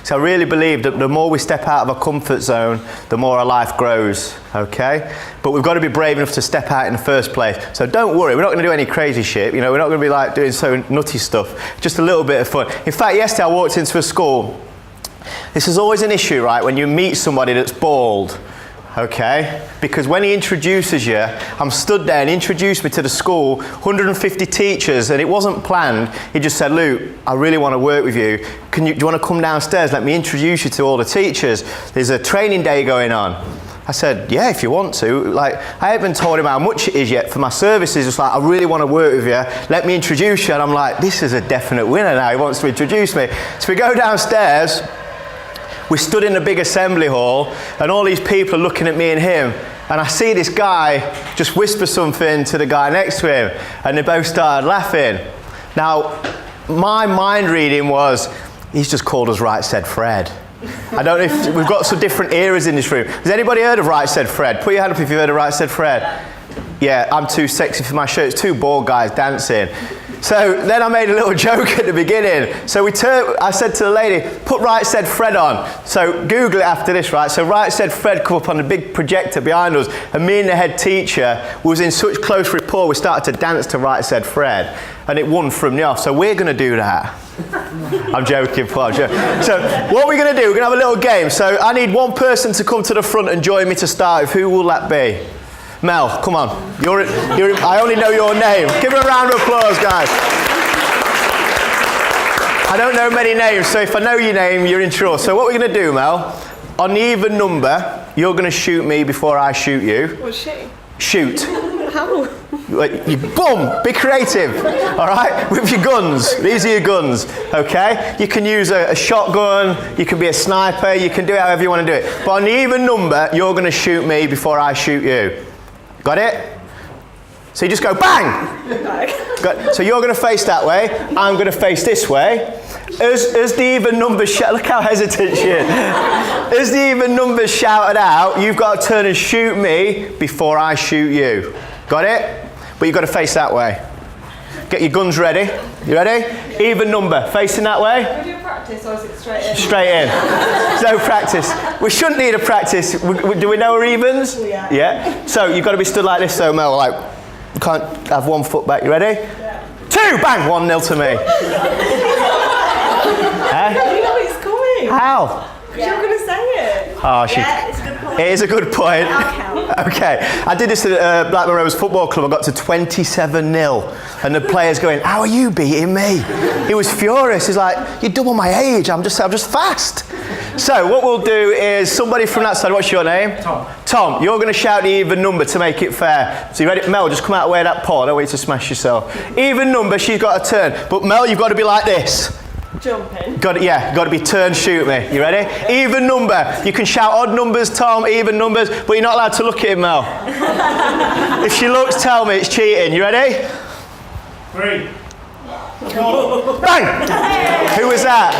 So I really believe that the more we step out of our comfort zone, the more our life grows, okay? But we've got to be brave enough to step out in the first place. So don't worry, we're not going to do any crazy shit, you know, we're not going to be like doing so nutty stuff, just a little bit of fun. In fact, yesterday I walked into a school. This is always an issue, right, when you meet somebody that's bald, okay? Because when he introduces you, I'm stood there and he introduced me to the school, 150 teachers, and it wasn't planned. He just said, Luke, I really want to work with you. Do you want to come downstairs? Let me introduce you to all the teachers. There's a training day going on. I said, yeah, if you want to. Like, I haven't told him how much it is yet for my services. Just like, I really want to work with you. Let me introduce you. And I'm like, this is a definite winner now. He wants to introduce me. So we go downstairs. We stood in a big assembly hall, and all these people are looking at me and him, and I see this guy just whisper something to the guy next to him, and they both started laughing. Now, my mind reading was, he's just called us Right Said Fred. I don't know if we've got some different eras in this room. Has anybody heard of Right Said Fred? Put your hand up if you've heard of Right Said Fred. Yeah, I'm too sexy for my shirt. It's two bald guys dancing. So then I made a little joke at the beginning. So I said to the lady, put Right Said Fred on. So Google it after this, right? So Right Said Fred come up on the big projector behind us, and me and the head teacher was in such close rapport, we started to dance to Right Said Fred, and it won from the off. So we're going to do that. I'm joking, Paul. I'm joking. So what we're going to do, we're going to have a little game. So I need one person to come to the front and join me to start with. Who will that be? Mel, come on. I only know your name. Give her a round of applause, guys. I don't know many names, so if I know your name, you're in trouble. So what we're going to do, Mel, on the even number, you're going to shoot me before I shoot you. What's shoot? Shoot. How? Boom! Be creative, all right? With your guns. These are your guns, okay? You can use a shotgun, you can be a sniper, you can do it however you want to do it. But on the even number, you're going to shoot me before I shoot you. Got it? So you just go bang! So you're going to face that way, I'm going to face this way. As the even numbers look how hesitant she is. As the even numbers shouted out, you've got to turn and shoot me before I shoot you. Got it? But you've got to face that way. Get your guns ready. You ready? Even number. Facing that way. Can we do practice or is it straight in? Straight in. There's no practice. We shouldn't need a practice. Do we know our evens? Yeah. Yeah? So you've got to be stood like this, so Mel, like, you can't have one foot back. You ready? Yeah. 2, bang! 1-0 to me. You know it's coming. How? Because you're going to say it. Oh, it's a good point. It is a good point. I'll count. Okay. I did this at Blackburn Rovers Football Club. I got to 27-0. And the players going, how are you beating me? He was furious. He's like, you're double my age. I'm just fast. So what we'll do is somebody from that side, what's your name? Tom. Tom, you're going to shout the even number to make it fair. So you ready? Mel, just come out of the way of that pole. I don't want you to smash yourself. Even number, she's got a turn. But Mel, you've got to be like this. Jumping. Got to be turn, shoot me. You ready? Even number. You can shout odd numbers, Tom, even numbers, but you're not allowed to look at him, Mel. If she looks, tell me it's cheating. You ready? 3. Bang! Who was that?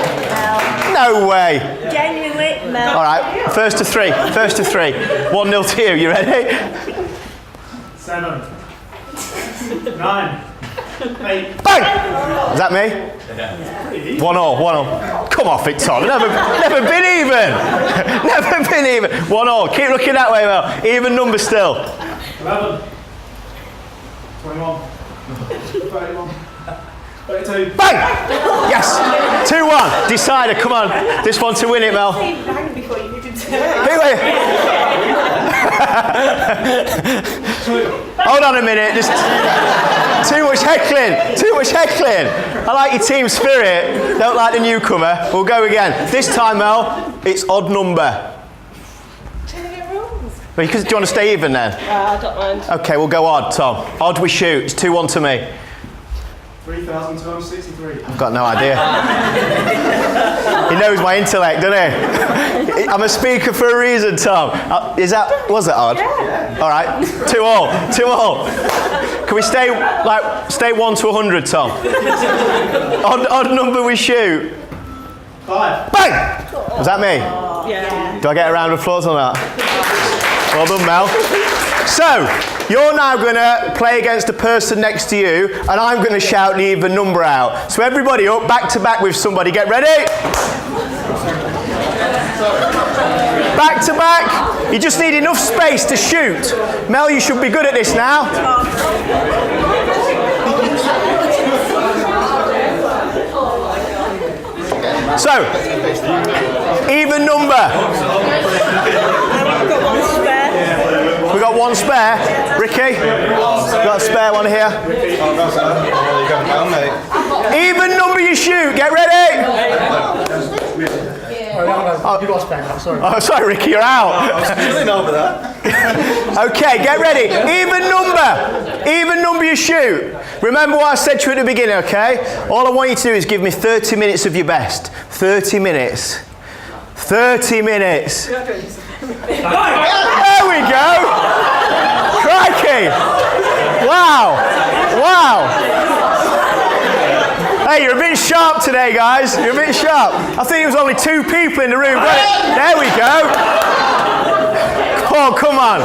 No way. Genuinely, Mel. All right, first to 3. 1-0 to you. You ready? 7. 9. 8. Bang! Is that me? 1-1. Come off it, Tom. Never been even. Never been even. 1-1. Keep looking that way, Mel. Even number still. 11. 21. 31. 32. Bang! Yes. 2-1. Decider. Come on. This one to win it, Mel. Bang before you needed to. Hold on a minute. Just too much heckling. Too much heckling. I like your team spirit. Don't like the newcomer. We'll go again. This time, Mel, it's odd number. Changing rules. Do you want to stay even then? I don't mind. Okay, we'll go odd, Tom. Odd we shoot. It's 2-1 to me. 3,263. I've got no idea. He knows my intellect, doesn't he? I'm a speaker for a reason, Tom. Was it odd? Yeah. All right, 2-2. Can we stay 1 to 100, Tom? Odd number we shoot. 5. Bang! Was that me? Yeah. Do I get a round of applause on that? Well done, Mel. So, you're now going to play against the person next to you, and I'm going to shout the even number out. So everybody up, back to back with somebody. Get ready? Back to back. You just need enough space to shoot. Mel, you should be good at this now. So, even number. We got one spare. Ricky, got a spare one here. Even number you shoot. Get ready. You got a spare now, sorry. Oh, sorry, Ricky, you're out. I was chilling over that. Okay, get ready. Even number. Even number you shoot. Remember what I said to you at the beginning, okay? All I want you to do is give me 30 minutes of your best. 30 minutes. 30 minutes. There we go. Crikey. Wow. Wow. Hey, you're a bit sharp today, guys. You're a bit sharp. I think there was only 2 people in the room. There we go. Oh, come on.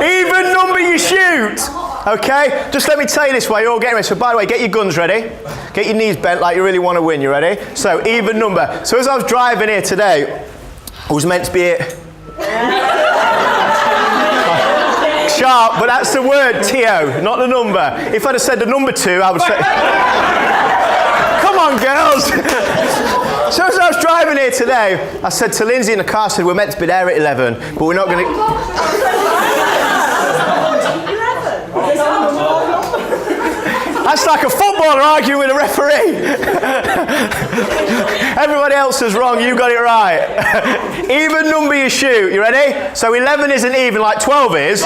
Even number you shoot. Okay? Just let me tell you this while you're all getting ready. So, by the way, get your guns ready. Get your knees bent like you really want to win. You ready? So, even number. So, as I was driving here today, I was meant to be sharp, but that's the word, T-O, not the number. If I'd have said the number 2, I would say... Come on, girls! So as I was driving here today, I said to Lindsay in the car, I said, we're meant to be there at 11, but we're not going to... That's like a footballer arguing with a referee. Everybody else is wrong, you got it right. Even number you shoot, you ready? So 11 isn't even like 12 is.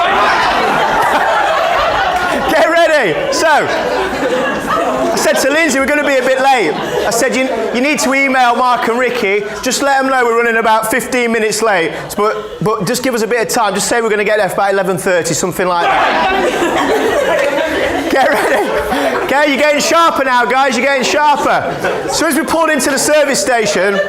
Get ready. So, I said to Lindsay, we're going to be a bit late. I said, you need to email Mark and Ricky. Just let them know we're running about 15 minutes late. But just give us a bit of time. Just say we're going to get there for about 11:30, something like that. Get ready. Okay, you're getting sharper now, guys. You're getting sharper. So as we pulled into the service station,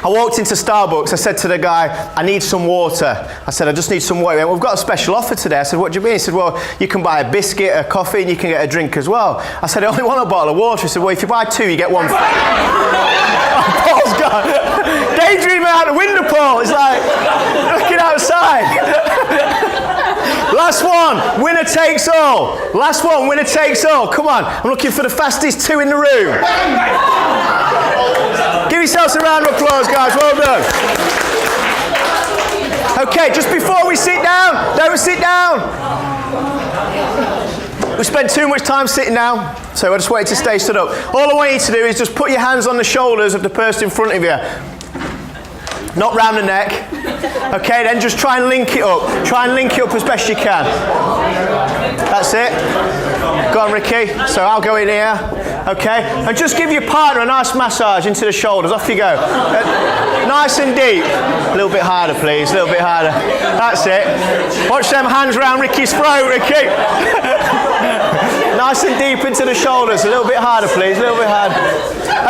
I walked into Starbucks. I said to the guy, I need some water. I said, I just need some water. He went, we've got a special offer today. I said, what do you mean? He said, well, you can buy a biscuit, a coffee, and you can get a drink as well. I said, I only want a bottle of water. He said, well, if you buy 2, you get 1 free. Oh, Paul's gone. Daydreaming out the window, Paul. It's like looking outside. Last one, winner takes all. Last one, winner takes all. Come on, I'm looking for the fastest 2 in the room. Give yourselves a round of applause, guys. Well done. Okay, just before we sit down, don't sit down. We spent too much time sitting down, so I just wanted to stay stood up. All I want you to do is just put your hands on the shoulders of the person in front of you. Not round the neck. Okay, then just try and link it up. Try and link it up as best you can. That's it. Go on, Ricky. So I'll go in here. Okay, and just give your partner a nice massage into the shoulders. Off you go. Nice and deep. A little bit harder, please. A little bit harder. That's it. Watch them hands around Ricky's throat, Ricky. Nice and deep into the shoulders. A little bit harder, please. A little bit harder.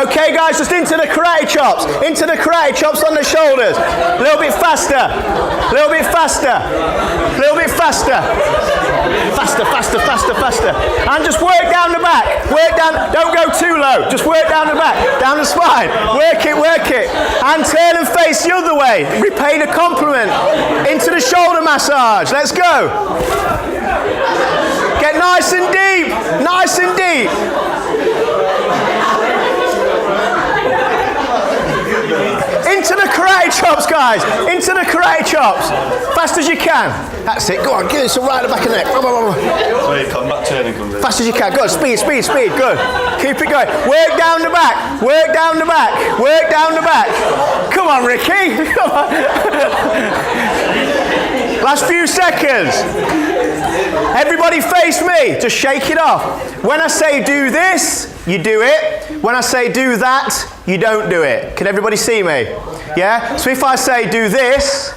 Okay, guys, just into the karate chops. Into the karate chops on the shoulders. A little bit faster. A little bit faster. A little bit faster. Faster, faster, faster, faster. And just work down the back. Work down. Don't go too low. Just work down the back. Down the spine. Work it, work it. And turn and face the other way. Repay the compliment. Into the shoulder massage. Let's go. Get nice and deep. Nice and deep. Into the karate chops, guys. Into the karate chops. Fast as you can. That's it. Go on, give it some right at the back of the neck. Sorry, come back, turning comes in. Fast as you can. Good. Speed, speed, speed. Good. Keep it going. Work down the back. Work down the back. Work down the back. Come on, Ricky. Come on. Last few seconds. Everybody face me. Just shake it off. When I say do this, you do it. When I say do that, you don't do it. Can everybody see me? Yeah? So if I say do this,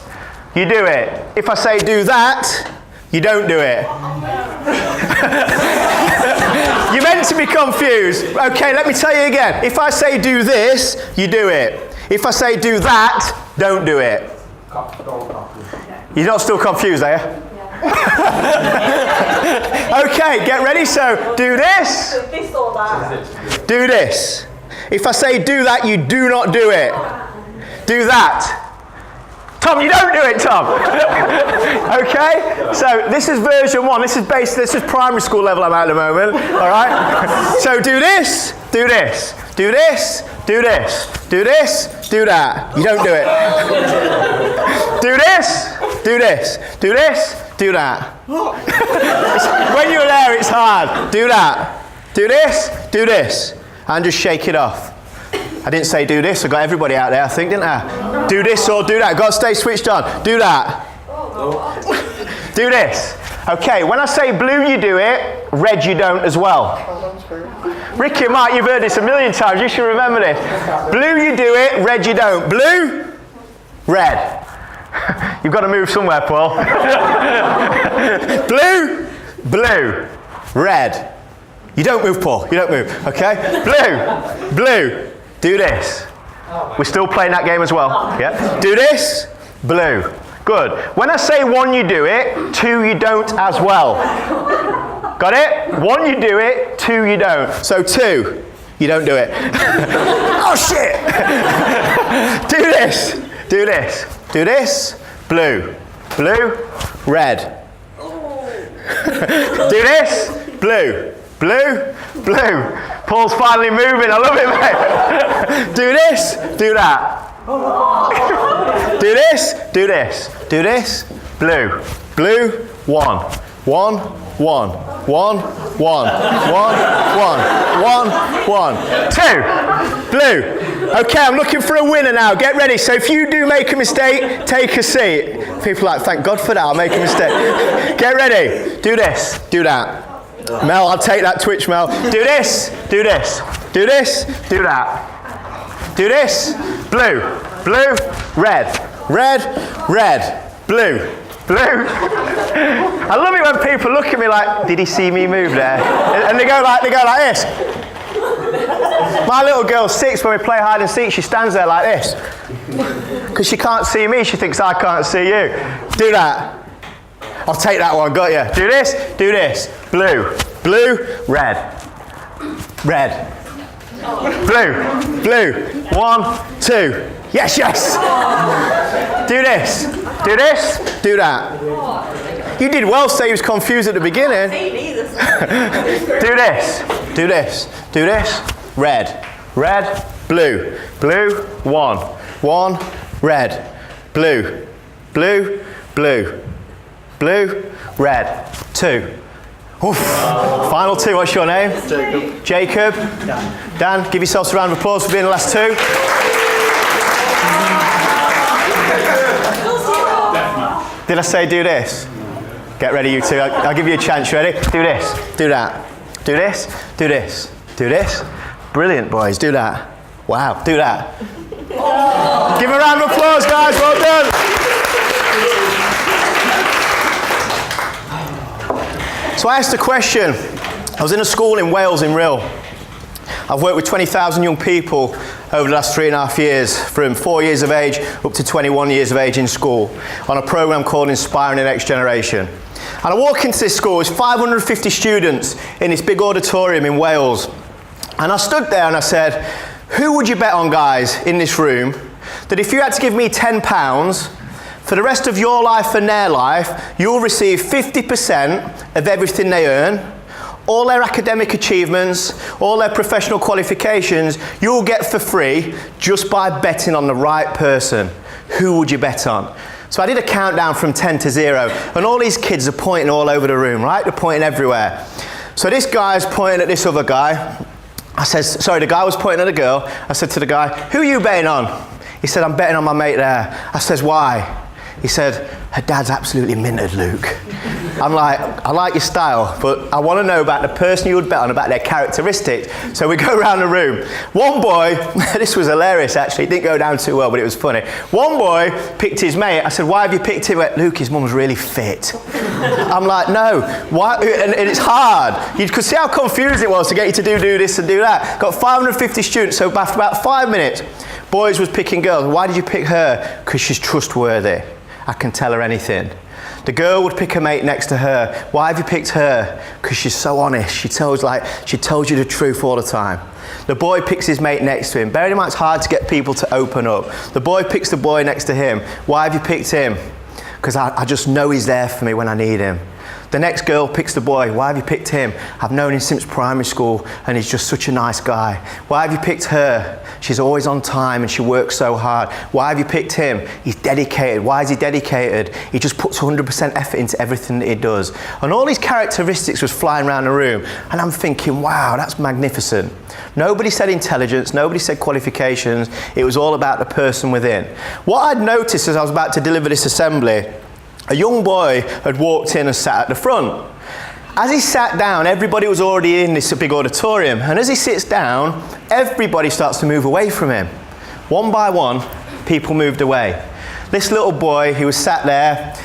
you do it. If I say do that, you don't do it. You're meant to be confused. Okay, let me tell you again. If I say do this, you do it. If I say do that, don't do it. You're not still confused, are you? Okay, get ready. So, do this. This or that. Do this. If I say do that, you do not do it. Do that. Tom, you don't do it, Tom. Okay? So this is version 1. This is primary school level I'm at the moment. All right? So do this, do this, do this, do this, do this, do that. You don't do it. Do this, do this, do this, do that. When you're there, it's hard. Do that. Do this, and just shake it off. I didn't say do this, I got everybody out there, I think, didn't I? Do this or do that, got to stay switched on. Do that. Do this. Okay, when I say blue, you do it, red, you don't as well. Ricky and Mark, you've heard this a million times, you should remember this. Blue, you do it, red, you don't. Blue, red. You've got to move somewhere, Paul. Blue, blue, red. You don't move, Paul. You don't move, okay? Blue, blue, do this. We're still playing that game as well, yeah? Do this, blue. Good. When I say 1, you do it, 2, you don't as well. Got it? 1, you do it, 2, you don't. So 2, you don't do it. Oh, shit! Do this, do this, do this, blue, blue, red. Do this, blue, blue, blue. Paul's finally moving, I love it, mate. Do this, do that. Do this, do this, do this, blue, blue, 1, 1, 1, 1, 1, 1, 2, blue. Okay, I'm looking for a winner now, get ready. So if you do make a mistake, take a seat. People are like, thank God for that, I'll make a mistake. Get ready, do this, do that. Mel, I'll take that Twitch, Mel. Do this, do this, do this, do that. Do this, blue, blue, red, red, red, blue, blue. I love it when people look at me like, did he see me move there? And they go like this. My little girl's 6, when we play hide and seek, she stands there like this. Because she can't see me, she thinks I can't see you. Do that. I'll take that one, got you. Do this, blue, blue, red, red, blue, blue, 1, 2, yes, yes. Do this, do that. You did well, say he was confused at the beginning. Do this, red, red, blue, blue, 1, 1, red, blue, blue, blue, blue, red, 2. Oof. Final 2, what's your name? Jacob. Jacob. Dan, give yourselves a round of applause for being the last 2. Did I say do this? Get ready, you 2. I'll give you a chance. You ready? Do this. Do that. Do this. Do this. Do this. Brilliant, boys. Do that. Wow. Do that. Give a round of applause, guys. Well done. So I asked a question. I was in a school in Wales, in Rhyl. I've worked with 20,000 young people over the last 3.5 years, from 4 years of age up to 21 years of age in school, on a program called Inspiring the Next Generation. And I walk into this school, there's 550 students in this big auditorium in Wales. And I stood there and I said, who would you bet on, guys, in this room, that if you had to give me £10, for the rest of your life and their life, you'll receive 50% of everything they earn, all their academic achievements, all their professional qualifications, you'll get for free just by betting on the right person. Who would you bet on? So I did a countdown from 10 to 0, and all these kids are pointing all over the room, right? They're pointing everywhere. So this guy's pointing at this other guy. I said, sorry, the guy was pointing at a girl. I said to the guy, who are you betting on? He said, I'm betting on my mate there. I says, why? He said, her dad's absolutely minted, Luke. I'm like, I like your style, but I want to know about the person you would bet on, about their characteristics. So we go around the room. One boy, this was hilarious actually, it didn't go down too well, but it was funny. One boy picked his mate. I said, why have you picked him? Luke, his mum's really fit. I'm like, no, why? And it's hard. You could see how confused it was to get you to do this and do that. Got 550 students, so after about 5 minutes, boys was picking girls. Why did you pick her? Because she's trustworthy. I can tell her anything. The girl would pick a mate next to her. Why have you picked her? Because she's so honest. She tells you the truth all the time. The boy picks his mate next to him. Bearing in mind, it's hard to get people to open up. The boy picks the boy next to him. Why have you picked him? Because I just know he's there for me when I need him. The next girl picks the boy. Why have you picked him? I've known him since primary school and he's just such a nice guy. Why have you picked her? She's always on time and she works so hard. Why have you picked him? He's dedicated. Why is he dedicated? He just puts 100% effort into everything that he does. And all these characteristics was flying around the room and I'm thinking, wow, that's magnificent. Nobody said intelligence, nobody said qualifications. It was all about the person within. What I'd noticed as I was about to deliver this assembly, a young boy had walked in and sat at the front. As he sat down, everybody was already in this big auditorium. And as he sits down, everybody starts to move away from him. One by one, people moved away. This little boy, he was sat there,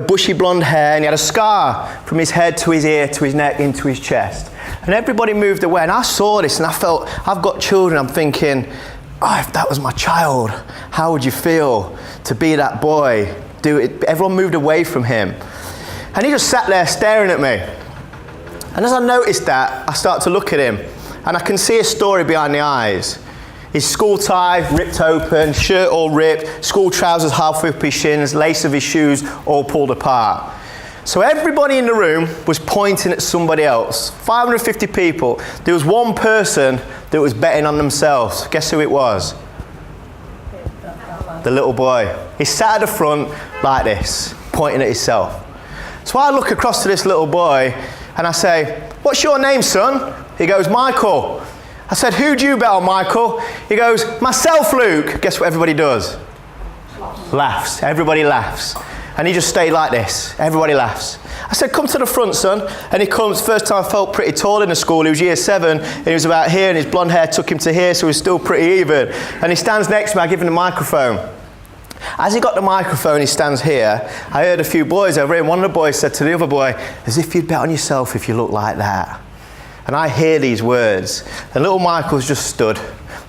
bushy blonde hair, and he had a scar from his head to his ear, to his neck, into his chest. And everybody moved away. And I saw this and I felt, I've got children, I'm thinking, oh, if that was my child, how would you feel to be that boy? Everyone moved away from him. And he just sat there staring at me. And as I noticed that, I started to look at him. And I can see a story behind the eyes. His school tie ripped open, shirt all ripped, school trousers halfway up his shins, lace of his shoes all pulled apart. So everybody in the room was pointing at somebody else. 550 people. There was one person that was betting on themselves. Guess who it was? The little boy. He sat at the front like this, pointing at himself. So I look across to this little boy and I say, what's your name, son? He goes, Michael. I said, who do you bet on, Michael? He goes, myself, Luke. Guess what everybody does? Laughs. Everybody laughs. And he just stayed like this. Everybody laughs. I said, come to the front, son. And he comes. First time I felt pretty tall in the school. He was year 7, and he was about here, and his blonde hair took him to here, so he was still pretty even. And he stands next to me. I give him the microphone. As he got the microphone, he stands here. I heard a few boys over here, and one of the boys said to the other boy, as if you'd bet on yourself if you look like that. And I hear these words. And little Michael's just stood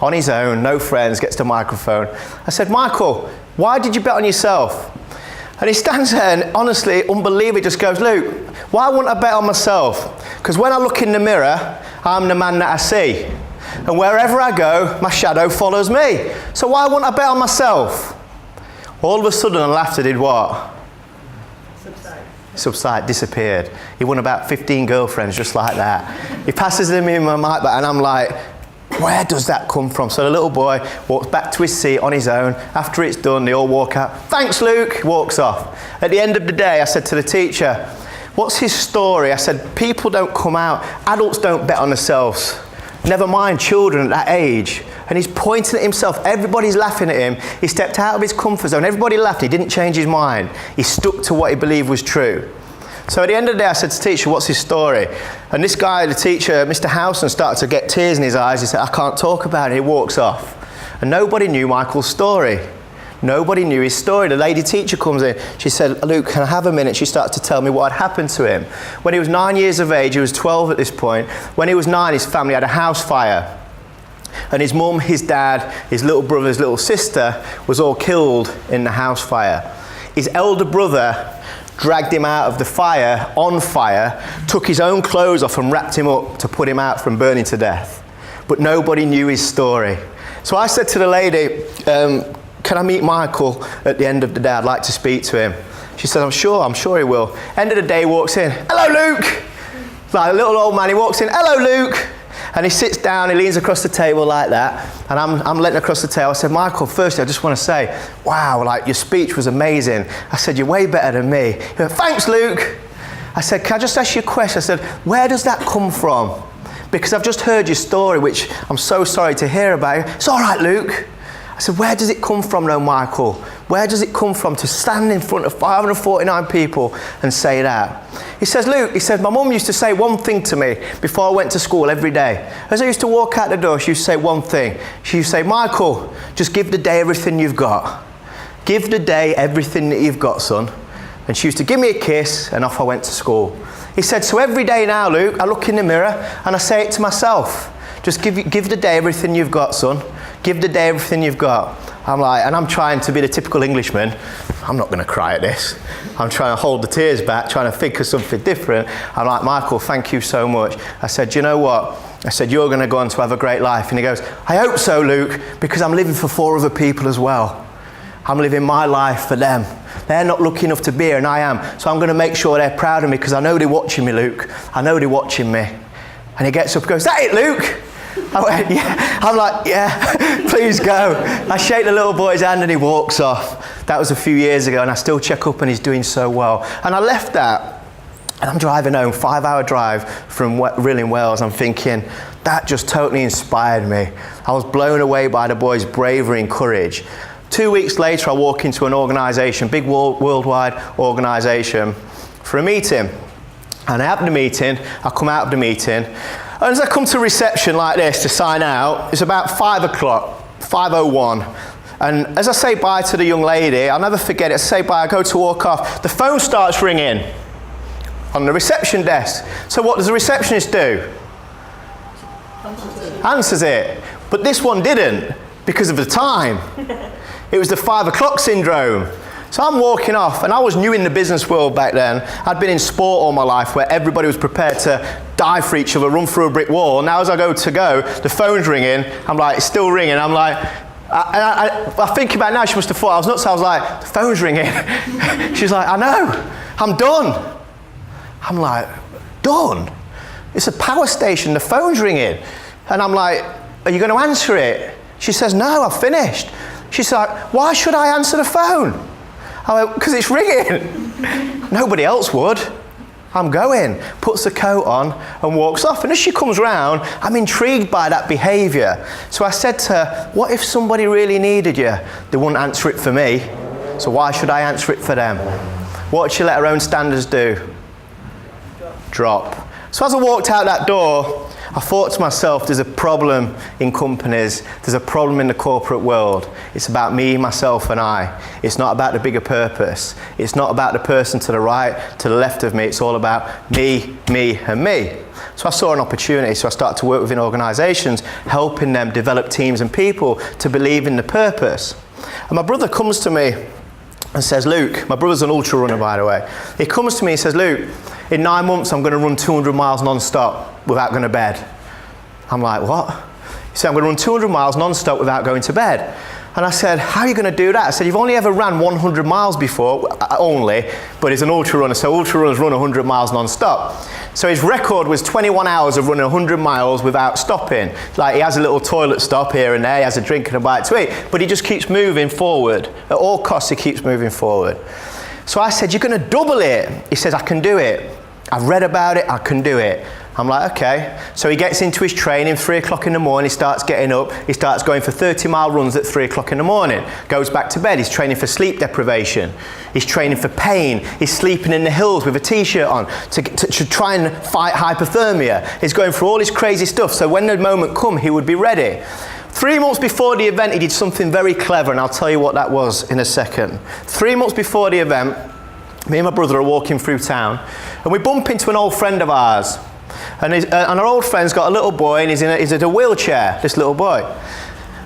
on his own, no friends, gets the microphone. I said, Michael, why did you bet on yourself? And he stands there and honestly, unbelievably just goes, Luke, why wouldn't I bet on myself? Because when I look in the mirror, I'm the man that I see. And wherever I go, my shadow follows me. So why wouldn't I bet on myself? All of a sudden, the laughter did what? Subside, disappeared. He won about 15 girlfriends just like that. He passes them in my mic and I'm like, where does that come from? So the little boy walks back to his seat on his own. After it's done, they all walk out. Thanks, Luke. Walks off. At the end of the day, I said to the teacher, what's his story? I said, people don't come out. Adults don't bet on themselves. Never mind children at that age. And he's pointing at himself. Everybody's laughing at him. He stepped out of his comfort zone. Everybody laughed. He didn't change his mind. He stuck to what he believed was true. So at the end of the day, I said to the teacher, what's his story? And this guy, the teacher, Mr. Howson, started to get tears in his eyes. He said, I can't talk about it. He walks off. And nobody knew Michael's story. Nobody knew his story. The lady teacher comes in. She said, Luke, can I have a minute? She started to tell me what had happened to him. When he was 9 years of age, he was 12 at this point. When he was 9, his family had a house fire. And his mum, his dad, his little brother, his little sister was all killed in the house fire. His elder brother dragged him out of the fire, on fire, took his own clothes off and wrapped him up to put him out from burning to death. But nobody knew his story. So I said to the lady, can I meet Michael at the end of the day? I'd like to speak to him. She said, I'm sure he will. End of the day, he walks in. Hello, Luke. Like a little old man, he walks in. Hello, Luke. And he sits down, he leans across the table like that, and I'm leaning across the table. I said, Michael, firstly, I just want to say, wow, like your speech was amazing. I said, you're way better than me. He went, thanks, Luke. I said, can I just ask you a question? I said, where does that come from? Because I've just heard your story, which I'm so sorry to hear about. It's all right, Luke. I said, where does it come from though, Michael? Where does it come from to stand in front of 549 people and say that? He says, Luke, he said, my mum used to say one thing to me before I went to school every day. As I used to walk out the door, she used to say one thing. She used to say, Michael, just give the day everything you've got. Give the day everything that you've got, son. And she used to give me a kiss and off I went to school. He said, so every day now, Luke, I look in the mirror and I say it to myself. Just give the day everything you've got, son. Give the day everything you've got. I'm like, and I'm trying to be the typical Englishman. I'm not going to cry at this. I'm trying to hold the tears back, trying to think of something different. I'm like, Michael, thank you so much. I said, do you know what? I said, you're going to go on to have a great life. And he goes, I hope so, Luke, because I'm living for 4 other people as well. I'm living my life for them. They're not lucky enough to be here, and I am. So I'm going to make sure they're proud of me, because I know they're watching me, Luke. I know they're watching me. And he gets up and goes, is that it, Luke? I went, yeah. I'm like, yeah, please go. I shake the little boy's hand and he walks off. That was a few years ago, and I still check up and he's doing so well. And I left that, and I'm driving home, 5-hour drive from Rilling, Wales. I'm thinking, that just totally inspired me. I was blown away by the boy's bravery and courage. 2 weeks later, I walk into an organisation, big worldwide organisation, for a meeting. And I have the meeting, I come out of the meeting, and as I come to reception like this to sign out, it's about 5 o'clock, 5:01. And as I say bye to the young lady, I'll never forget it, I say bye, I go to walk off, the phone starts ringing on the reception desk. So what does the receptionist do? Answers it. But this one didn't, because of the time. It was the 5 o'clock syndrome. So I'm walking off, and I was new in the business world back then. I'd been in sport all my life where everybody was prepared to die for each other, run through a brick wall. Now as I go, the phone's ringing. I'm like, it's still ringing. I'm like, I think about it now, she must have thought I was nuts. I was like, the phone's ringing. She's like, I know, I'm done. I'm like, done? It's a power station, the phone's ringing. And I'm like, are you going to answer it? She says, no, I've finished. She's like, why should I answer the phone? I went, because it's ringing. Nobody else would. I'm going. Puts the coat on and walks off. And as she comes round, I'm intrigued by that behaviour. So I said to her, what if somebody really needed you? They wouldn't answer it for me. So why should I answer it for them? What did she let her own standards do? Drop. So as I walked out that door, I thought to myself, there's a problem in companies, there's a problem in the corporate world. It's about me, myself and I. It's not about the bigger purpose. It's not about the person to the right, to the left of me. It's all about me, me and me. So I saw an opportunity, so I started to work within organisations, helping them develop teams and people to believe in the purpose. And my brother comes to me and says, Luke, my brother's an ultra runner, by the way. He comes to me and says, Luke, in 9 months I'm going to run 200 miles non-stop without going to bed. I'm like, what? He said, I'm going to run 200 miles non-stop without going to bed. And I said, how are you going to do that? I said, you've only ever ran 100 miles before, only, but he's an ultra runner, so ultra runners run 100 miles non-stop. So his record was 21 hours of running 100 miles without stopping. Like, he has a little toilet stop here and there, he has a drink and a bite to eat, but he just keeps moving forward. At all costs, he keeps moving forward. So I said, you're going to double it. He says, I can do it. I've read about it, I can do it. I'm like, okay. So he gets into his training, 3 o'clock in the morning, he starts getting up, he starts going for 30-mile runs at 3 o'clock in the morning, goes back to bed, he's training for sleep deprivation, he's training for pain, he's sleeping in the hills with a t-shirt on to try and fight hypothermia. He's going through all this crazy stuff, so when the moment comes, he would be ready. 3 months before the event, he did something very clever, and I'll tell you what that was in a second. 3 months before the event, me and my brother are walking through town, and we bump into an old friend of ours. And our old friend's got a little boy, and he's in a wheelchair, this little boy.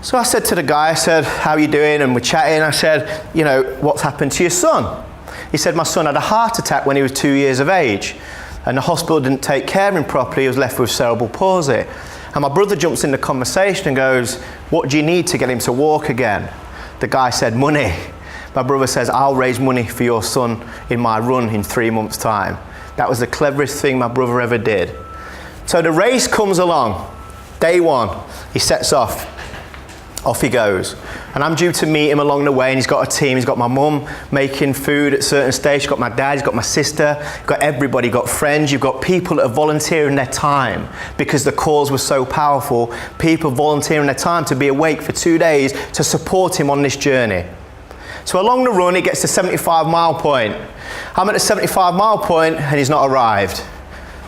So I said to the guy, I said, how are you doing? And we're chatting. I said, you know, what's happened to your son? He said, my son had a heart attack when he was 2 years of age, and the hospital didn't take care of him properly. He was left with cerebral palsy. And my brother jumps in the conversation and goes, what do you need to get him to walk again? The guy said, money. My brother says, I'll raise money for your son in my run in 3 months' time. That was the cleverest thing my brother ever did. So the race comes along, day one, he sets off he goes. And I'm due to meet him along the way, and he's got a team, he's got my mum making food at certain stages, he's got my dad, he's got my sister, he's got everybody, he's got friends, you've got people that are volunteering their time because the cause was so powerful, people volunteering their time to be awake for 2 days to support him on this journey. So along the run, he gets to 75-mile point. I'm at the 75-mile point, and he's not arrived.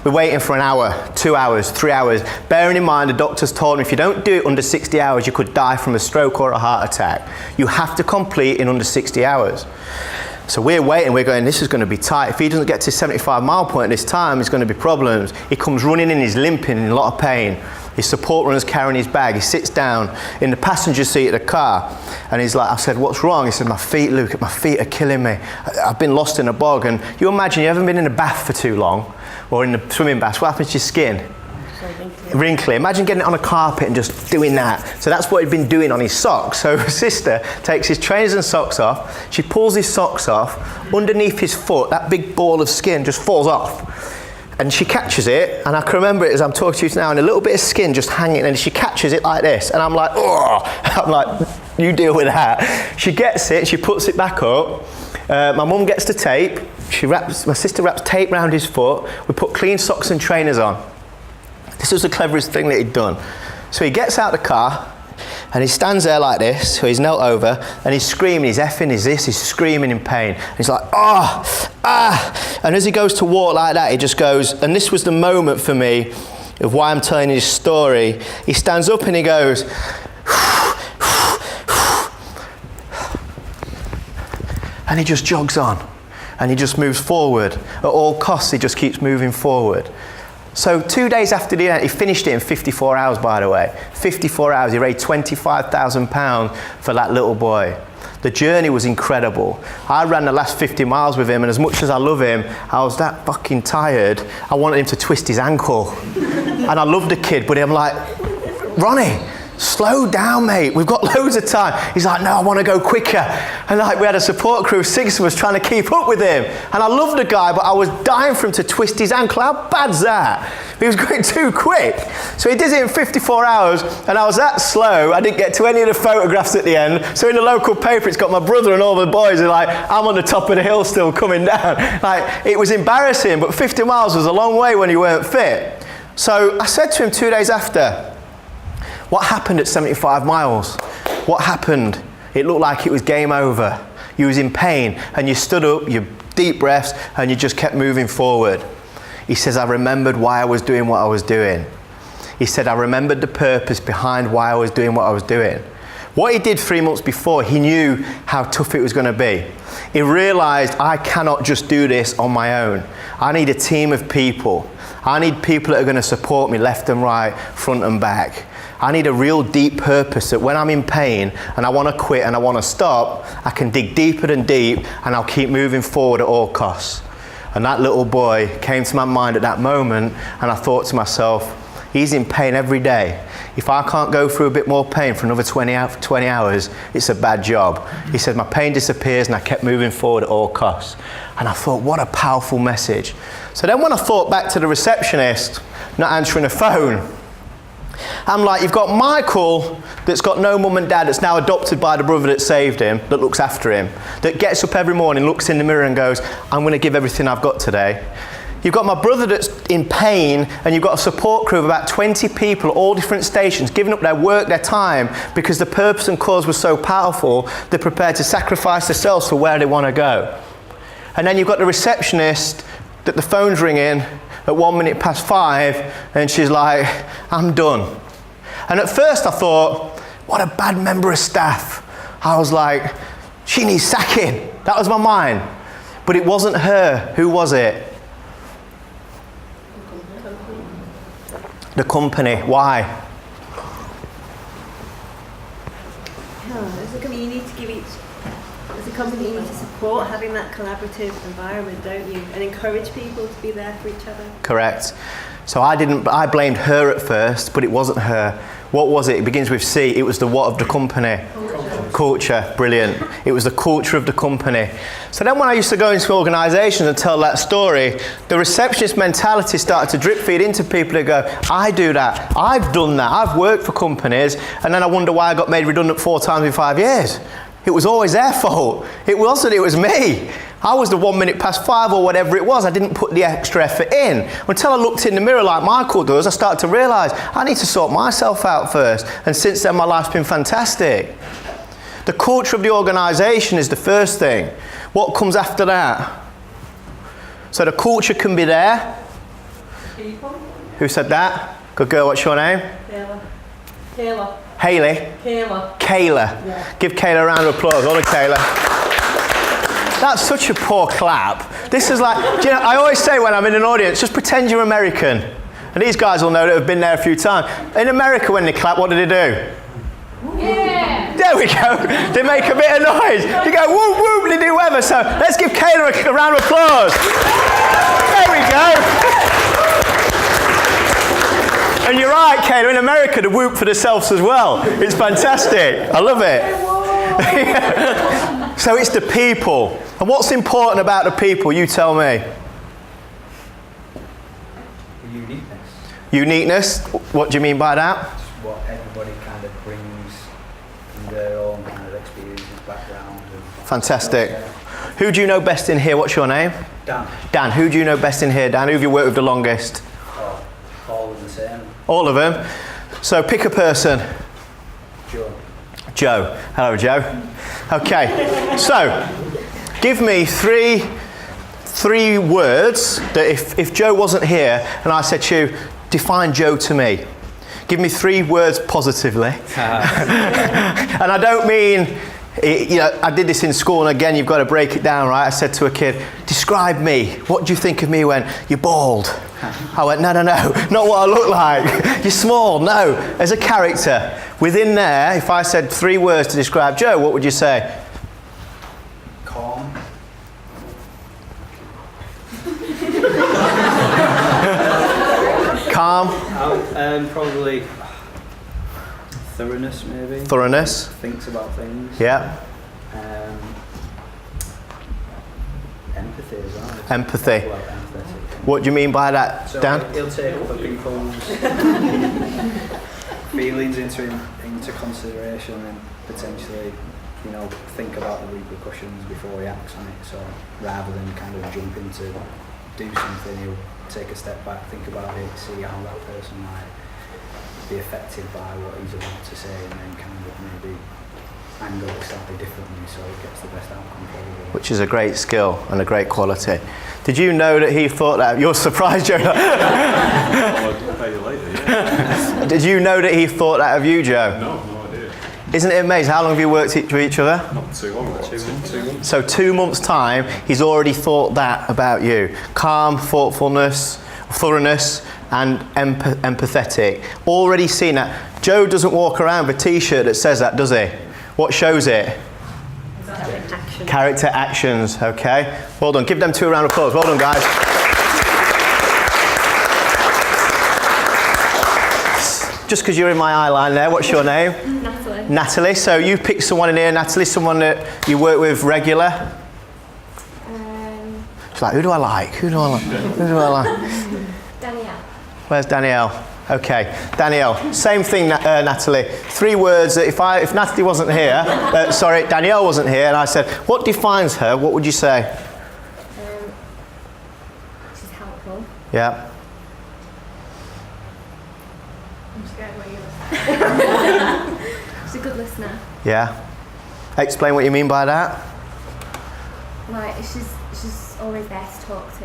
We're waiting for an hour, 2 hours, 3 hours. Bearing in mind, the doctors told me if you don't do it under 60 hours, you could die from a stroke or a heart attack. You have to complete in under 60 hours. So we're waiting, we're going, this is going to be tight. If he doesn't get to 75-mile point this time, there's going to be problems. He comes running in, he's limping, in a lot of pain. His support runner's carrying his bag. He sits down in the passenger seat of the car, and he's like, I said, what's wrong? He said, my feet, Luke, my feet are killing me. I've been lost in a bog. And you imagine you haven't been in a bath for too long, or in the swimming bath. What happens to your skin? Wrinkly. Imagine getting it on a carpet and just doing that. So that's what he'd been doing on his socks. So his sister takes his trainers and socks off. She pulls his socks off. Underneath his foot, that big ball of skin just falls off. And she catches it, and I can remember it as I'm talking to you now, and a little bit of skin just hanging, and she catches it like this. And I'm like, oh! I'm like, you deal with that. She gets it, she puts it back up. My mum gets the tape. My sister wraps tape around his foot. We put clean socks and trainers on. This was the cleverest thing that he'd done. So he gets out the car and he stands there like this, so he's knelt over and he's screaming, he's effing, he's screaming in pain. And he's like, And as he goes to walk like that, he just goes, and this was the moment for me of why I'm telling you this story. He stands up and he goes, and he just jogs on and he just moves forward. At all costs, he just keeps moving forward. So 2 days after the event, he finished it in 54 hours, by the way. 54 hours, he raised £25,000 for that little boy. The journey was incredible. I ran the last 50 miles with him, and as much as I love him, I was that fucking tired. I wanted him to twist his ankle. And I loved the kid, but I'm like, Ronnie, slow down, mate. We've got loads of time. He's like, no, I want to go quicker. And like, we had a support crew, 6 of us trying to keep up with him. And I loved the guy, but I was dying for him to twist his ankle. How bad's that? He was going too quick. So he did it in 54 hours, and I was that slow, I didn't get to any of the photographs at the end. So in the local paper, it's got my brother and all the boys, and like, I'm on the top of the hill still coming down. Like, it was embarrassing, but 50 miles was a long way when you weren't fit. So I said to him 2 days after, what happened at 75 miles? What happened? It looked like it was game over. You was in pain, and you stood up, you deep breaths, and you just kept moving forward. He says, I remembered why I was doing what I was doing. He said, I remembered the purpose behind why I was doing what I was doing. What he did 3 months before, he knew how tough it was going to be. He realized, I cannot just do this on my own. I need a team of people. I need people that are going to support me left and right, front and back. I need a real deep purpose that when I'm in pain and I want to quit and I want to stop, I can dig deeper than deep and I'll keep moving forward at all costs. And that little boy came to my mind at that moment, and I thought to myself, he's in pain every day. If I can't go through a bit more pain for another 20 hours, it's a bad job. He said, my pain disappears, and I kept moving forward at all costs. And I thought, what a powerful message. So then when I thought back to the receptionist not answering the phone, I'm like, you've got Michael that's got no mum and dad, that's now adopted by the brother that saved him, that looks after him, that gets up every morning, looks in the mirror and goes, I'm going to give everything I've got today. You've got my brother that's in pain, and you've got a support crew of about 20 people at all different stations, giving up their work, their time, because the purpose and cause was so powerful, they're prepared to sacrifice themselves for where they want to go. And then you've got the receptionist that the phone's ringing at 5:01, and she's like, I'm done. And at first I thought, what a bad member of staff. I was like, she needs sacking. That was my mind. But it wasn't her. Who was it? The company. Why? As a company, you need to give as a company, you need to support having that collaborative environment, don't you? And encourage people to be there for each other. Correct. So I blamed her at first, but it wasn't her. What was it? It begins with C. It was the what of the company? Culture. Brilliant. It was the culture of the company. So then when I used to go into organisations and tell that story, the receptionist mentality started to drip feed into people who go, I do that, I've done that, I've worked for companies, and then I wonder why I got made redundant 4 times in 5 years. It was always their fault. It wasn't, it was me. I was the 5:01 or whatever it was. I didn't put the extra effort in. Until I looked in the mirror like Michael does, I started to realise I need to sort myself out first. And since then, my life's been fantastic. The culture of the organisation is the first thing. What comes after that? So the culture can be there. People. Who said that? Good girl, what's your name? Kayla. Hayley? Kayla. Yeah. Give Kayla a round of applause. All right, Kayla. That's such a poor clap. This is like, do you know, I always say when I'm in an audience, just pretend you're American. And these guys will know that have been there a few times. In America, when they clap, what do they do? Yeah. There we go. They make a bit of noise. They go whoop whoop. They do whatever. So let's give Kayla a round of applause. There we go. And you're right, Kayla. In America, they whoop for themselves as well. It's fantastic. I love it. So it's the people. And what's important about the people? You tell me. Uniqueness. Uniqueness. What do you mean by that? It's what everybody kind of brings from their own kind of experiences, background. And Fantastic. Who do you know best in here? What's your name? Dan. Dan. Who do you know best in here, Dan? Who have you worked with the longest? Oh, all of the same. All of them. So pick a person. Joe. Joe. Hello, Joe. Okay. So give me three words that if Joe wasn't here and I said to you, define Joe to me. Give me 3 words positively. And I don't mean, I did this in school, and again, you've got to break it down, right? I said to a kid, describe me. What do you think of me? He went, you're bald. I went, no, not what I look like. You're small. No, as a character. Within there, if I said 3 words to describe Joe, what would you say? Calm. Calm. Probably thoroughness, maybe. Thoroughness. Thinks about things. Yeah. Empathy as well. Empathy. Well, empathetic. What do you mean by that, So Dan? he'll take other people's feelings into consideration and potentially, think about the repercussions before he acts on it. So rather than kind of jump into do something, he'll take a step back, think about it, see how that person might be affected by what he's about to say, and then kind of maybe angle it slightly differently so it gets the best outcome probably. Which is a great skill and a great quality. Did you know that he thought that? You're surprised, Joe. I'll pay you later, yeah. Did you know that he thought that of you, Joe? No idea. Isn't it amazing? How long have you worked with each other? Not too long. 2 months. So 2 months' time, he's already thought that about you. Calm, thoughtfulness, thoroughness, and empathetic. Already seen that. Joe doesn't walk around with a t-shirt that says that, does he? What shows it? Action. Character actions, okay? Well done. Give them 2 round of applause. Well done, guys. Just because you're in my eye line there, what's your name? Natalie. Natalie. So you picked someone in here, Natalie, someone that you work with regular. She's like, who do I like? Who do I like? Who do I like? Danielle. Where's Danielle? Okay, Danielle. Same thing, Natalie. 3 words that if Natalie wasn't here, Danielle wasn't here, and I said, what defines her? What would you say? She's helpful. Yeah. I'm scared what you She's a good listener. Yeah. Explain what you mean by that. Like she's always there to talk to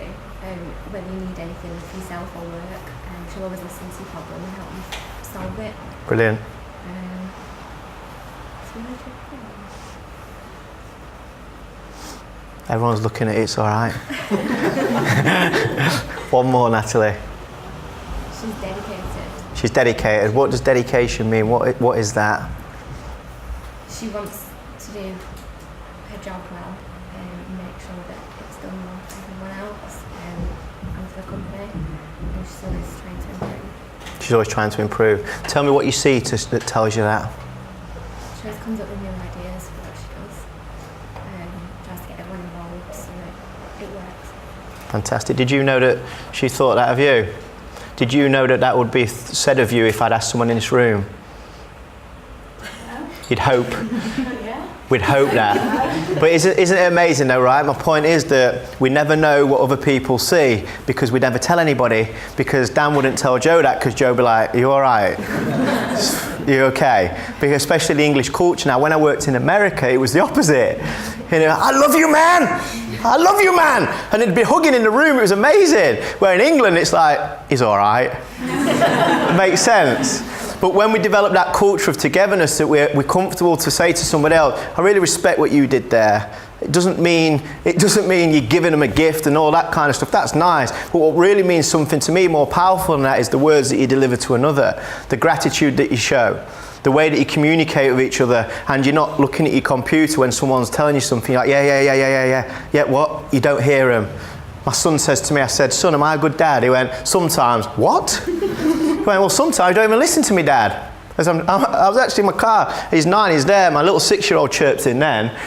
when you need anything for yourself or work. She'll always listen to your problem and help you solve it. Brilliant. So what do you think? Everyone's looking at it, it's all right. One more, Natalie. She's dedicated. She's dedicated. What does dedication mean? What is that? She wants to do her job well and make sure that it's done well for everyone else and for the company. And she's always trying to improve. She's always trying to improve. Tell me what you see that tells you that. She always comes up with new ideas for what she does. Tries to get everyone involved so that it works. Fantastic. Did you know that she thought that of you? Did you know that that would be said of you if I'd asked someone in this room? You'd hope. We'd hope that. But isn't it amazing though, right? My point is that we never know what other people see because we never tell anybody, because Dan wouldn't tell Joe that because Joe would be like, are you all right? You okay? Because especially the English culture now, when I worked in America, it was the opposite. I love you, man! I love you, man! And it'd be hugging in the room, it was amazing. Where in England, it's like, he's all right. Makes sense. But when we develop that culture of togetherness that we're comfortable to say to somebody else, I really respect what you did there. It doesn't mean you're giving them a gift and all that kind of stuff. That's nice. But what really means something to me more powerful than that is the words that you deliver to another, the gratitude that you show, the way that you communicate with each other, and you're not looking at your computer when someone's telling you something. You're like, yeah, what? You don't hear them. My son says to me, I said, son, am I a good dad? He went, sometimes. What? He went, well, sometimes you don't even listen to me, Dad. I was actually in my car. He's 9, he's there. My little 6-year-old chirped in then.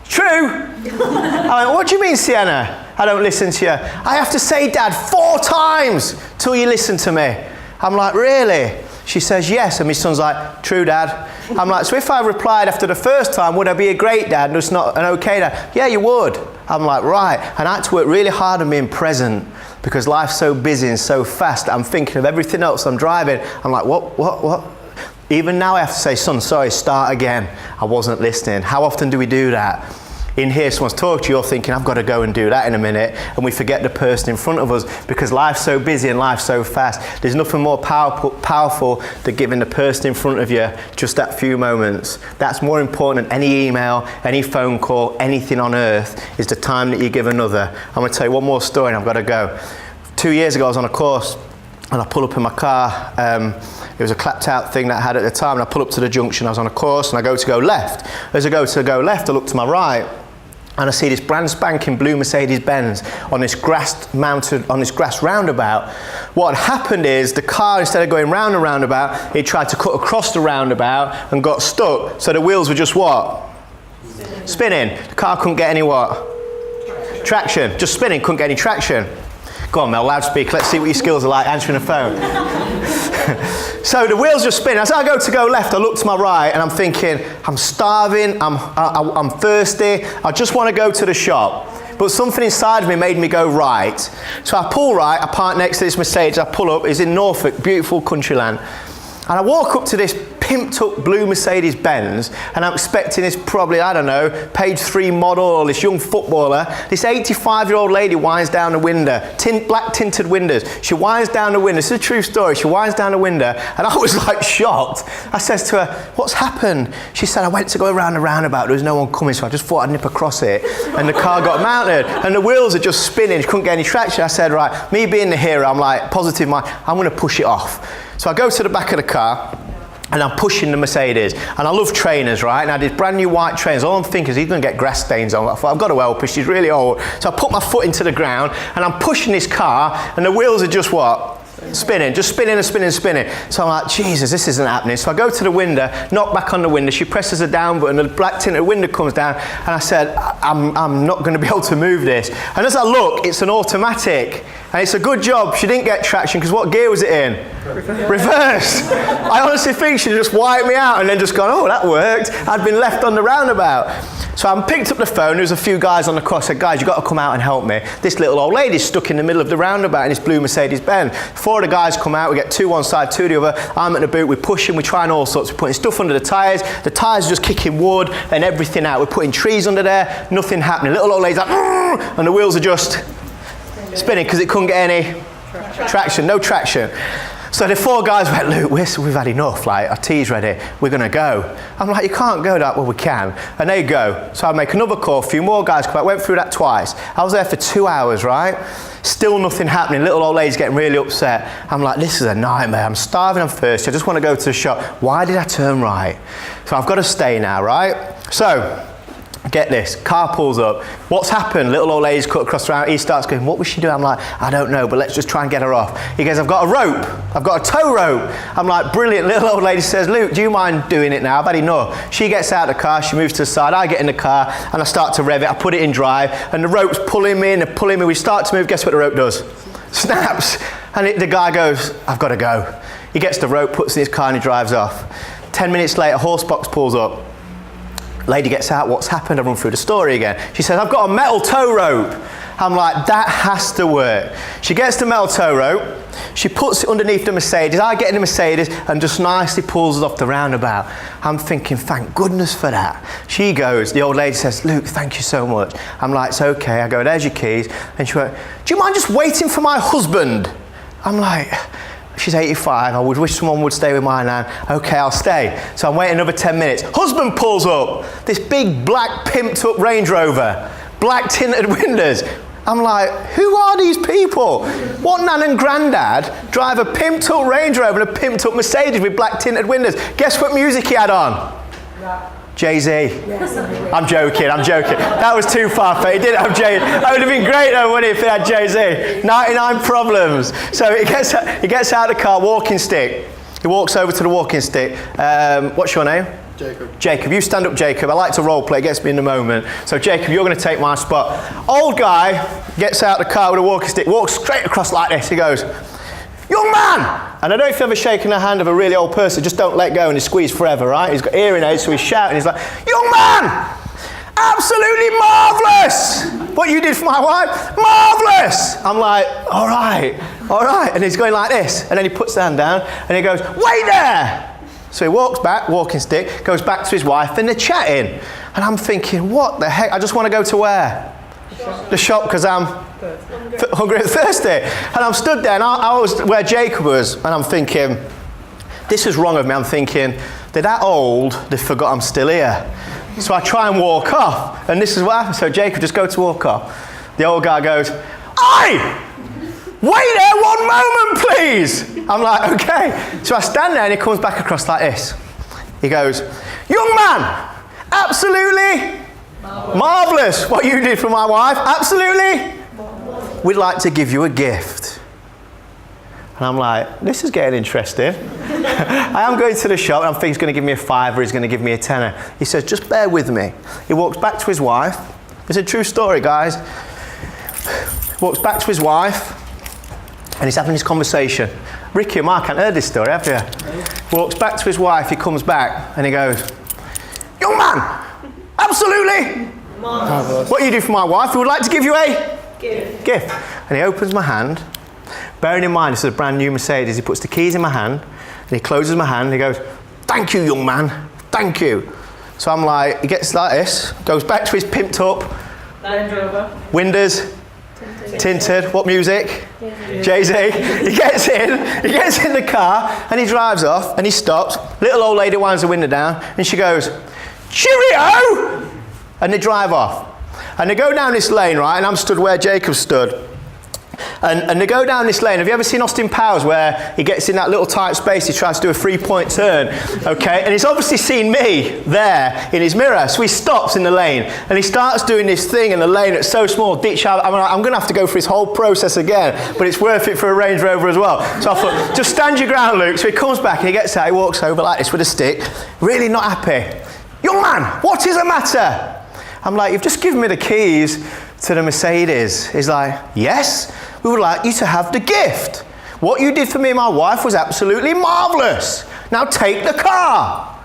True. I went, what do you mean, Sienna? I don't listen to you. I have to say, Dad, 4 times till you listen to me. I'm like, really? She says, yes. And my son's like, true, Dad. I'm like, so if I replied after the first time, would I be a great dad and just not an okay dad? Yeah, you would. I'm like, right. And I had to work really hard on being present because life's so busy and so fast. I'm thinking of everything else. I'm driving. I'm like, what? Even now I have to say, son, sorry, start again. I wasn't listening. How often do we do that? In here, someone's talking to you, you're thinking, I've got to go and do that in a minute, and we forget the person in front of us because life's so busy and life's so fast. There's nothing more powerful than giving the person in front of you just that few moments. That's more important than any email, any phone call, anything on earth, is the time that you give another. I'm going to tell you one more story and I've got to go. 2 years ago, I was on a course, and I pull up in my car. It was a clapped out thing that I had at the time, and I pull up to the junction. I was on a course and I go to go left. As I go to go left, I look to my right and I see this brand spanking blue Mercedes-Benz on this grass roundabout. What had happened is the car, instead of going round and roundabout, it tried to cut across the roundabout and got stuck. So the wheels were just what? Spinning. The car couldn't get any what? Traction. Just spinning, couldn't get any traction. Go on, Mel, loudspeaker. Let's see what your skills are like answering a phone. So the wheels just spin. As I go to go left, I look to my right and I'm thinking, I'm starving, I'm thirsty, I just want to go to the shop. But something inside of me made me go right. So I pull right, I park next to this Mercedes, I pull up, it's in Norfolk, beautiful country land. And I walk up to this pimped up blue Mercedes-Benz, and I'm expecting this probably, I don't know, page 3 model or this young footballer. This 85-year-old lady winds down the window, black tinted windows. She winds down the window. This is a true story. She winds down the window, and I was like shocked. I says to her, what's happened? She said, I went to go around the roundabout. There was no one coming, so I just thought I'd nip across it. And the car got mounted, and the wheels are just spinning. She couldn't get any traction. I said, right, me being the hero, I'm like, positive mind, I'm going to push it off. So I go to the back of the car, and I'm pushing the Mercedes. And I love trainers, right? And I did brand new white trainers. All I'm thinking is he's going to get grass stains on. I thought, I've got to help her. She's really old. So I put my foot into the ground, and I'm pushing this car, and the wheels are just what? Spinning, just spinning and spinning and spinning. So I'm like, Jesus, this isn't happening. So I go to the window, knock back on the window. She presses the down button, the black tinted window comes down, and I said, I'm not going to be able to move this. And as I look, it's an automatic. And it's a good job she didn't get traction, because what gear was it in? Reverse. I honestly think she just wiped me out and then just gone, oh, that worked. I'd been left on the roundabout. So I picked up the phone. There was a few guys on the cross. I said, guys, you've got to come out and help me. This little old lady's stuck in the middle of the roundabout in this blue Mercedes-Benz. 4 of the guys come out. We get 2 one side, 2 the other. I'm at the boot. We're pushing. We're trying all sorts. We're putting stuff under the tyres. The tyres are just kicking wood and everything out. We're putting trees under there. Nothing happening. Little old lady's like, and the wheels are just spinning because it couldn't get any traction. No traction. So the 4 guys went, Luke, we've had enough, like, our tea's ready, we're going to go. I'm like, you can't go that, well, we can. And they go. So I make another call, a few more guys come out, went through that twice. I was there for 2 hours, right? Still nothing happening, little old lady's getting really upset. I'm like, this is a nightmare, I'm starving, I'm thirsty, I just want to go to the shop. Why did I turn right? So I've got to stay now, right? So, get this, car pulls up. What's happened? Little old lady's cut across the road. He starts going, what was she doing? I'm like, I don't know, but let's just try and get her off. He goes, I've got a rope. I've got a tow rope. I'm like, brilliant. Little old lady says, Luke, do you mind doing it now? I've had enough. She gets out of the car, she moves to the side. I get in the car and I start to rev it. I put it in drive and the rope's pulling me and pulling me. We start to move. Guess what the rope does? Snaps. And the guy goes, I've got to go. He gets the rope, puts it in his car and he drives off. 10 minutes later, horse box pulls up. Lady gets out, what's happened? I run through the story again. She says, I've got a metal tow rope. I'm like, that has to work. She gets the metal tow rope, she puts it underneath the Mercedes, I get in the Mercedes and just nicely pulls us off the roundabout. I'm thinking, thank goodness for that. She goes, the old lady says, Luke, thank you so much. I'm like, it's okay. I go, there's your keys. And she went, do you mind just waiting for my husband? I'm like, she's 85. I would wish someone would stay with my nan. Okay, I'll stay. So I'm waiting another 10 minutes. Husband pulls up. This big black pimped up Range Rover. Black tinted windows. I'm like, who are these people? What nan and granddad drive a pimped up Range Rover and a pimped up Mercedes with black tinted windows? Guess what music he had on? Jay-Z. I'm joking. That was too far-fetched. He didn't have Jay-Z. That would have been great though, wouldn't it, if he had Jay-Z? 99 Problems. So he gets out of the car, walking stick. He walks over to the walking stick. What's your name? Jacob, you stand up, Jacob. I like to role play, it gets me in the moment. So Jacob, you're going to take my spot. Old guy gets out of the car with a walking stick, walks straight across like this. He goes, young man! And I don't know if you've ever shaken the hand of a really old person, just don't let go and he's squeezed forever, right? He's got hearing aids, so he's shouting. He's like, young man! Absolutely marvellous! What you did for my wife? Marvellous! I'm like, all right. And he's going like this. And then he puts the hand down and he goes, wait there! So he walks back, walking stick, goes back to his wife, and they're chatting. And I'm thinking, what the heck? I just want to go to where? The shop, because I'm hungry and thirsty. And I'm stood there, and I was where Jacob was, and I'm thinking, this is wrong of me. I'm thinking, they're that old, they forgot I'm still here. So I try and walk off, and this is what happens. So Jacob just goes to walk off. The old guy goes, "Oi! Wait there 1 moment, please." I'm like, okay. So I stand there and he comes back across like this. He goes, young man, absolutely marvellous what you did for my wife. Absolutely. We'd like to give you a gift. And I'm like, this is getting interesting. I am going to the shop and I'm thinking he's going to give me a £5 or he's going to give me a £10. He says, just bear with me. He walks back to his wife. It's a true story, guys. Walks back to his wife. And he's having this conversation. Ricky and Mark haven't heard this story, have you? Walks back to his wife, he comes back, and he goes, young man, absolutely. What you do for my wife, we would like to give you a gift. And he opens my hand. Bearing in mind, this is a brand new Mercedes. He puts the keys in my hand, and he closes my hand, and he goes, thank you, young man, thank you. So I'm like, he gets like this, goes back to his pimped up Land Rover. Windows. Tinted. What music? Jay-Z. He gets in the car and he drives off and he stops. Little old lady winds the window down and she goes, cheerio! And they drive off. And they go down this lane, right? And I'm stood where Jacob stood. And they go down this lane. Have you ever seen Austin Powers where he gets in that little tight space, he tries to do a 3-point turn, okay? And he's obviously seen me there in his mirror. So he stops in the lane and he starts doing this thing in the lane that's so small, ditch out. I'm going to have to go through this whole process again, but it's worth it for a Range Rover as well. So I thought, just stand your ground, Luke. So he comes back and he gets out, he walks over like this with a stick, really not happy. Young man, what is the matter? I'm like, you've just given me the keys to the Mercedes. He's like, yes, we would like you to have the gift. What you did for me and my wife was absolutely marvellous. Now take the car.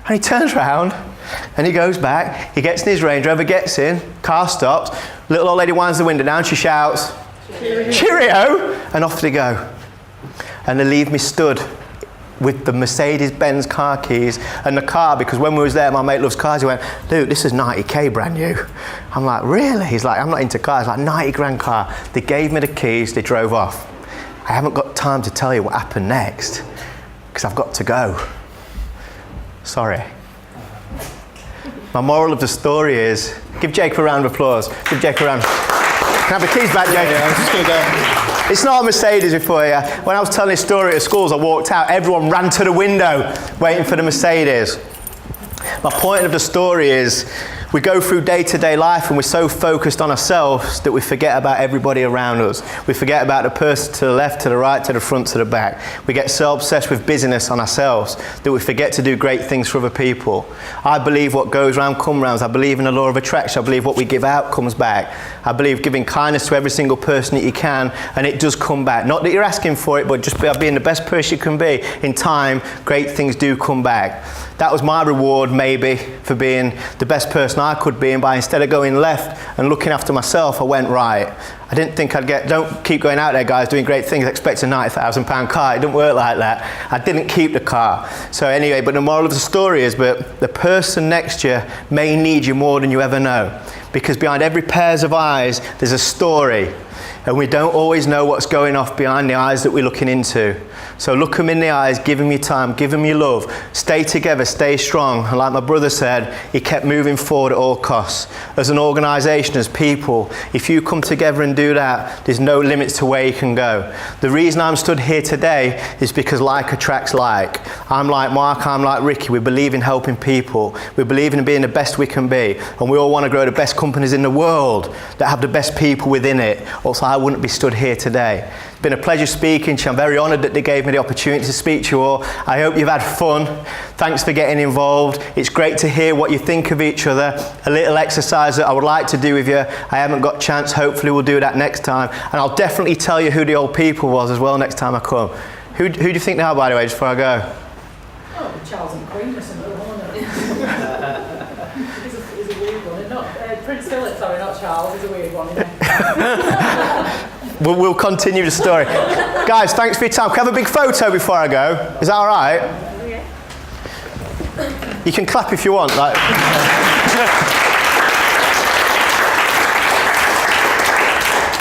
And he turns around and he goes back. He gets in his Range Rover, gets in, car stops. Little old lady winds the window down. She shouts, cheerio, and off they go. And they leave me stood with the Mercedes-Benz car keys and the car, because when we was there, my mate loves cars, he went, dude, this is 90k brand new. I'm like, really? He's like, I'm not into cars. Like, 90 grand car. They gave me the keys, they drove off. I haven't got time to tell you what happened next, because I've got to go. Sorry. My moral of the story is, give Jacob a round of applause. Give Jacob a round. Can I have the keys back, Jacob? Yeah, I'm just going to go. It's not a Mercedes before you. When I was telling this story at schools, I walked out, everyone ran to the window waiting for the Mercedes. My point of the story is, we go through day-to-day life and we're so focused on ourselves that we forget about everybody around us. We forget about the person to the left, to the right, to the front, to the back. We get so obsessed with busyness on ourselves that we forget to do great things for other people. I believe what goes round comes round. I believe in the law of attraction. I believe what we give out comes back. I believe giving kindness to every single person that you can, and it does come back. Not that you're asking for it, but just by being the best person you can be, in time, great things do come back. That was my reward, maybe, for being the best person I could be, and by instead of going left and looking after myself, I went right. I didn't think I'd don't keep going out there, guys, doing great things, expect a £90,000 car. It didn't work like that. I didn't keep the car. So anyway, but the moral of the story is, but the person next to you may need you more than you ever know. Because behind every pair of eyes, there's a story. And we don't always know what's going off behind the eyes that we're looking into. So look them in the eyes, give them your time, give them your love. Stay together, stay strong. And like my brother said, he kept moving forward at all costs. As an organisation, as people, if you come together and do that, there's no limits to where you can go. The reason I'm stood here today is because like attracts like. I'm like Mark, I'm like Ricky. We believe in helping people. We believe in being the best we can be. And we all want to grow the best companies in the world that have the best people within it. Also, I wouldn't be stood here today. It's been a pleasure speaking to you. I'm very honoured that they gave me the opportunity to speak to you all. I hope you've had fun. Thanks for getting involved. It's great to hear what you think of each other. A little exercise that I would like to do with you. I haven't got a chance. Hopefully we'll do that next time. And I'll definitely tell you who the old people was as well next time I come. Who do you think they are, by the way, just before I go? Oh, Charles and Queen or something, wasn't it? He's a weird one. Not, Prince Philip, sorry, not Charles. He's a weird one, isn't he? We'll continue the story. Guys, thanks for your time. Can I have a big photo before I go? Is that all right? Yeah. You can clap if you want. Like.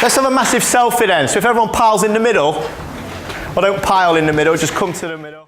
Let's have a massive selfie then. So if everyone piles in the middle, or don't pile in the middle, just come to the middle.